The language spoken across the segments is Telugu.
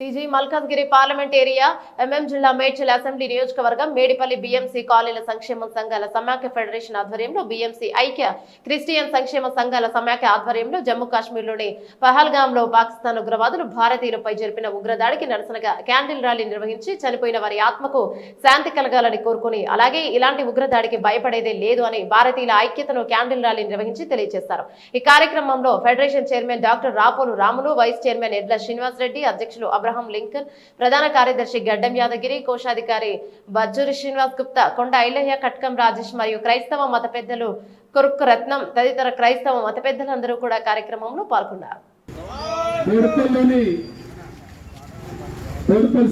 TG Malkajgiri parliament area MM జిల్లా మేడ్చల్ అసెంబ్లీ నియోజకవర్గం మేడిపల్లి బీఎంసీ కాలనీల సంక్షేమ సంఘాల సమాఖ్య ఫెడరేషన్ ఆధ్వర్యంలో బీఎంసీ ఐక్య క్రిస్టియన్ సంక్షేమ సంఘాల సమాఖ్య ఆధ్వర్యంలో జమ్మూ కాశ్మీర్లోని పహల్గాంలో పాకిస్తాన్ ఉగ్రవాదులు భారతీయులపై జరిపిన ఉగ్రదాడికి నిరసనగా క్యాండిల్ ర్యాలీ నిర్వహించి చనిపోయిన వారి ఆత్మకు శాంతి కలగాలని కోరుకుని అలాగే ఇలాంటి ఉగ్రదాడికి భయపడేదే లేదు అని భారతీయుల ఐక్యతను క్యాండిల్ ర్యాలీ నిర్వహించి తెలియజేశారు। ఈ కార్యక్రమంలో federation chairman doctor Rapolu Ramulu, vice chairman Edla Srinivas Reddy, అధ్యక్షులు అబ్రహం లింకన్, ప్రధాన కార్యదర్శి గడ్డం యాదగిరి, కోశాధికారి బజ్జూరి శ్రీనివాస్ గుప్తా, కొండ ఐలయ్య, కట్కం రాజేష్ మరియు క్రైస్తవ మత పెద్దలు కురుక్కు రత్నం తదితర క్రైస్తవ మత పెద్దలందరూ కూడా కార్యక్రమంలో పాల్గొన్నారు।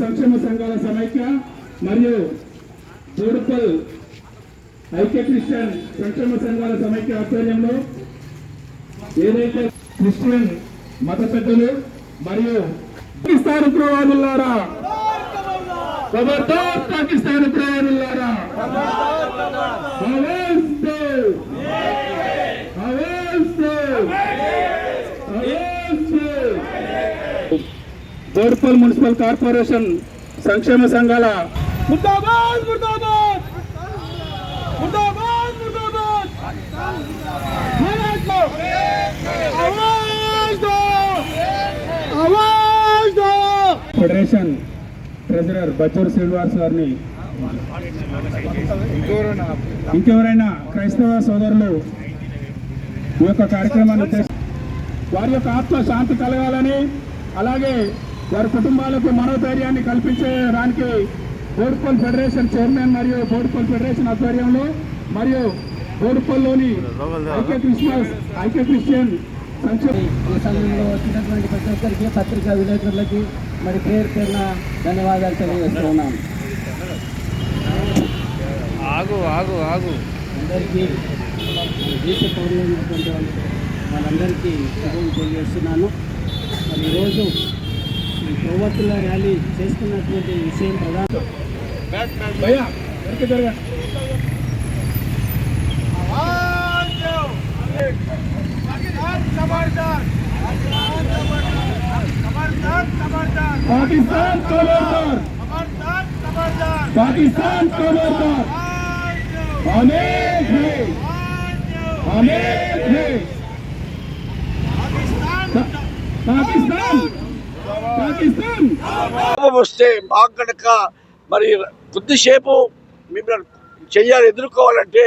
సంక్షేమ సంఘాల సమైక్య మరియు ఐక్య క్రిస్టియన్ సంక్షేమ సంఘాల సమైక్య ఆధ్వర్యంలో ఏదైతే క్రిస్టియన్ మత పెద్దలు మరియు పాకిస్తాన్ ఉగ్రవాదులారా, ఖబర్దార్ పాకిస్తాన్ ఉగ్రవాదులారా, బోర్పల్ మున్సిపల్ కార్పొరేషన్ సంక్షేమ సంఘాల ముర్దాబాద్ ముర్దాబాద్ ముర్దాబాద్ ముర్దాబాద్ ఫెడరేషన్ ట్రెజరర్ బచ్చూరు శ్రీనివాస్ గారిని ఇంకెవరైనా క్రైస్తవ సోదరులు ఈ యొక్క కార్యక్రమాన్ని వారి యొక్క ఆత్మ శాంతి కలగాలని అలాగే వారి కుటుంబాలకు మనోధైర్యాన్ని కల్పించడానికి బోడుపల్ ఫెడరేషన్ చైర్మన్ మరియు బోడుపల్ ఫెడరేషన్ ఆధ్వర్యంలో మరియు బోడుపల్లోని ఐక్య క్రిస్టియన్ ఈ సమయంలో వచ్చినటువంటి ప్రతి ఒక్కరికి పత్రికా విలేకరులకి మరి పేరు పేరున ధన్యవాదాలు తెలియజేస్తున్నాం। అందరికీ దేశ పౌరులైనటువంటి వాళ్ళందరికీ శుభం తెలియజేస్తున్నాను। మరి ఈరోజు ఈ కొవ్వొత్తుల ర్యాలీ చేస్తున్నటువంటి విషయం ప్రధాన पाकिस्तान खबरदार, पाकिस्तान खबरदार, अनेक है पाकिस्तान पाकिस्तान వస్తే మాకు కనుక మరి కొద్దిసేపు మిమ్మల్ని చెయ్యాలి ఎదుర్కోవాలంటే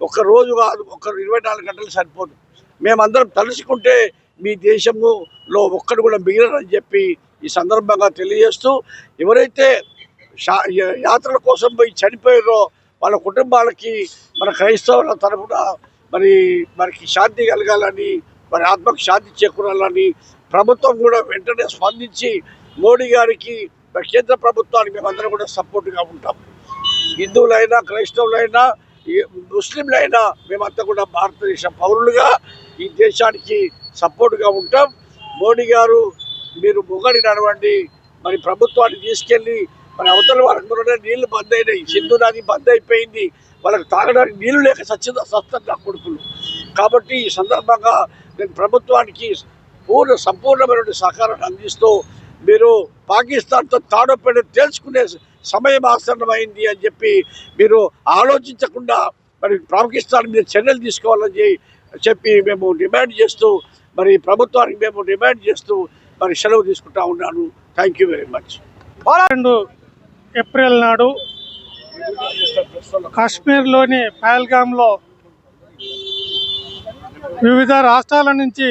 ఒక్క రోజు కాదు, 24 గంటలు సరిపోదు। మేమందరం తలుచుకుంటే మీ దేశంలో ఒక్కడు కూడా మిగిలరని చెప్పి ఈ సందర్భంగా తెలియజేస్తూ, ఎవరైతే యాత్రల కోసం పోయి చనిపోయారో వాళ్ళ కుటుంబాలకి మన క్రైస్తవుల తరఫున మనకి శాంతి కలగాలని, మరి ఆత్మకు శాంతి చేకూరాలని ప్రభుత్వం కూడా వెంటనే స్పందించి మోడీ గారికి కేంద్ర ప్రభుత్వానికి మేమందరం కూడా సపోర్ట్గా ఉంటాం। హిందువులైనా క్రైస్తవులైనా ముస్లింలైనా మేమంతా కూడా భారతదేశ పౌరులుగా ఈ దేశానికి సపోర్ట్గా ఉంటాం। మోడీ గారు మీరు మొగడి నడవండి, మరి ప్రభుత్వాన్ని తీసుకెళ్ళి మరి అవతల వాళ్ళకి నీళ్లు బంద్ అయినాయి, సింధు నది బంద్ అయిపోయింది, వాళ్ళకి తాగడానికి నీళ్లు లేక సస్తంగా కొడుకులు। కాబట్టి ఈ సందర్భంగా నేను ప్రభుత్వానికి సంపూర్ణమైనటువంటి సహకారాన్ని అందిస్తూ మీరు పాకిస్తాన్తో తాడోపేడ తేల్చుకునే సమయం ఆసన్నమైంది అని చెప్పి మీరు ఆలోచించకుండా మరి పాకిస్తాన్ మీద చర్యలు తీసుకోవాలని చెప్పి మేము డిమాండ్ చేస్తూ మరి ప్రభుత్వానికి మేము డిమాండ్ చేస్తూ మరి సెలవు తీసుకుంటా ఉన్నాను। Thank you very much. 2 April నాడు కాశ్మీర్లోని పహల్గాంలో వివిధ రాష్ట్రాల నుంచి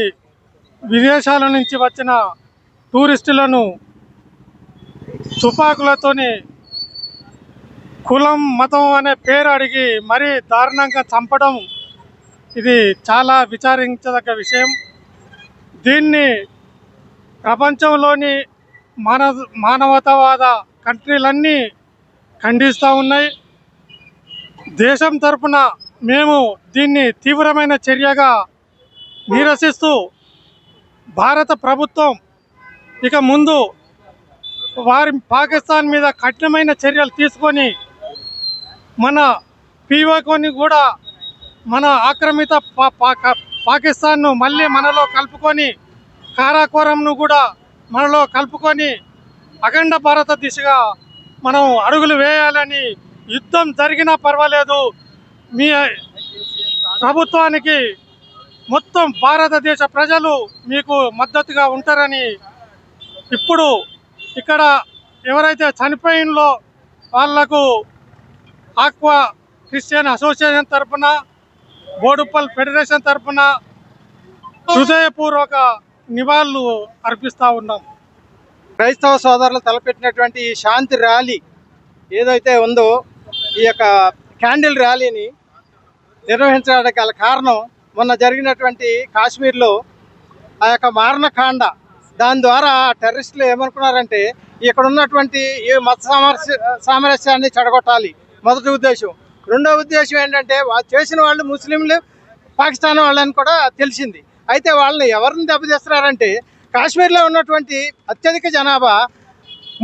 విదేశాల నుంచి వచ్చిన టూరిస్టులను తుపాకులతోని కులం మతం అనే పేరు అడిగి మరీ దారుణంగా చంపడం ఇది చాలా విచారించదగ్గ విషయం। దీన్ని ప్రపంచంలోని మానవతావాద కంట్రీలన్నీ ఖండిస్తూ ఉన్నాయి। దేశం తరపున మేము దీన్ని తీవ్రమైన చర్యగా నిరసిస్తూ భారత ప్రభుత్వం ఇక ముందు పాకిస్తాన్ మీద కఠినమైన చర్యలు తీసుకొని మన పీఓకోని కూడా మన ఆక్రమిత పాకిస్తాన్ను మళ్ళీ మనలో కలుపుకొని కారాకోరంను కూడా మనలో కలుపుకొని అఖండ భారత దిశగా మనం అడుగులు వేయాలని, యుద్ధం జరిగినా పర్వాలేదు మీ ప్రభుత్వానికి మొత్తం భారతదేశ ప్రజలు మీకు మద్దతుగా ఉంటారని, ఇప్పుడు ఇక్కడ ఎవరైతే చనిపోయినలో వాళ్లకు ఆక్వా క్రిస్టియన్ అసోసియేషన్ తరఫున, బోడుప్పల్ ఫెడరేషన్ తరఫున హృదయపూర్వక నివాళులు అర్పిస్తూ ఉన్నాం. క్రైస్తవ సోదరులు తలపెట్టినటువంటి ఈ శాంతి ర్యాలీ ఏదైతే ఉందో, ఈ యొక్క క్యాండిల్ ర్యాలీని నిర్వహించడానికి గల కారణం మొన్న జరిగినటువంటి కాశ్మీర్లో ఆ యొక్క మారణకాండ. దాని ద్వారా టెర్రరిస్టులు ఏమనుకున్నారంటే ఇక్కడ ఉన్నటువంటి ఈ మత సామరస్యాన్ని చెడగొట్టాలి, మొదటి ఉద్దేశం. రెండో ఉద్దేశం ఏంటంటే చేసిన వాళ్ళు ముస్లింలు, పాకిస్తాన్ వాళ్ళని కూడా తెలిసింది. అయితే వాళ్ళని ఎవరిని దెబ్బతీస్తున్నారంటే కాశ్మీర్లో ఉన్నటువంటి అత్యధిక జనాభా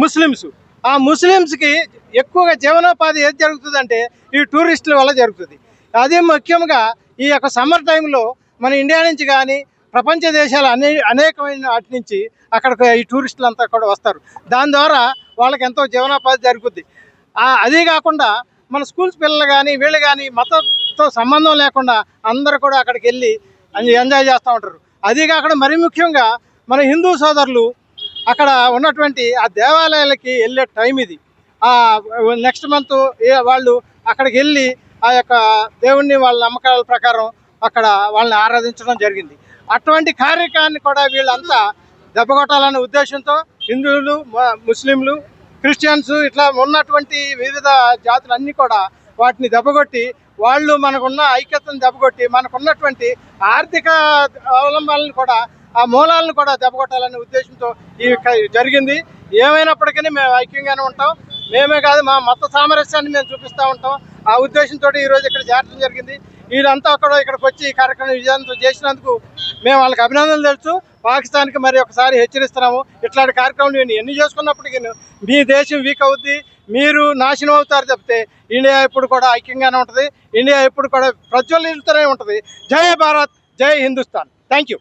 ముస్లిమ్స్. ఆ ముస్లిమ్స్కి ఎక్కువగా జీవనోపాధి ఏది జరుగుతుందంటే ఈ టూరిస్టుల వల్ల జరుగుతుంది. అదే ముఖ్యంగా ఈ యొక్క సమ్మర్ టైంలో మన ఇండియా నుంచి కానీ ప్రపంచ దేశాలు అనేకమైన వాటి నుంచి అక్కడికి ఈ టూరిస్టులు అంతా కూడా వస్తారు. దాని ద్వారా వాళ్ళకి ఎంతో జీవనోపాధి జరుగుతుంది. అదే కాకుండా మన స్కూల్స్ పిల్లలు కానీ వీళ్ళు కానీ మతంతో సంబంధం లేకుండా అందరూ కూడా అక్కడికి వెళ్ళి ఎంజాయ్ చేస్తూ ఉంటారు. అదే కాకుండా మరి ముఖ్యంగా మన హిందూ సోదరులు అక్కడ ఉన్నటువంటి ఆ దేవాలయాలకి వెళ్ళే టైం ఇది. నెక్స్ట్ మంత్ వాళ్ళు అక్కడికి వెళ్ళి ఆ యొక్క దేవుణ్ణి వాళ్ళ నమ్మకాల ప్రకారం అక్కడ వాళ్ళని ఆరాధించడం జరిగింది. అటువంటి కార్యక్రమాన్ని కూడా వీళ్ళంతా దెబ్బకొట్టాలనే ఉద్దేశంతో హిందువులు, ముస్లింలు, క్రిస్టియన్స్ ఇట్లా ఉన్నటువంటి వివిధ జాతులన్నీ కూడా వాటిని దెబ్బకొట్టి, వాళ్ళు మనకున్న ఐక్యతను దెబ్బకొట్టి మనకున్నటువంటి ఆర్థిక అవలంబనాలను కూడా, ఆ మూలాలను కూడా దెబ్బకొట్టాలనే ఉద్దేశంతో ఈ జరిగింది. ఏమైనప్పటికీ మేము ఐక్యంగానే ఉంటాం. మేమే కాదు, మా మత సామరస్యాన్ని మేము చూపిస్తూ ఉంటాం. ఆ ఉద్దేశంతో ఈరోజు ఇక్కడ చేరడం జరిగింది. వీళ్ళంతా కూడా ఇక్కడికి వచ్చి ఈ కార్యక్రమం విజయవంతం చేసినందుకు మేము వాళ్ళకి అభినందనలు తెలుసు. పాకిస్తాన్కి మరి ఒకసారి హెచ్చరిస్తున్నాము, ఇట్లాంటి కార్యక్రమాలు నేను ఎన్ని చేసుకున్నప్పటికీ మీ దేశం వీక్ అవుద్ది, మీరు నాశనం అవుతారు తప్పితే ఇండియా ఎప్పుడు కూడా ఐక్యంగానే ఉంటుంది. ఇండియా ఎప్పుడు కూడా ప్రజ్వలితూనే ఉంటుంది. జై భారత్, జై హిందుస్థాన్. Thank you.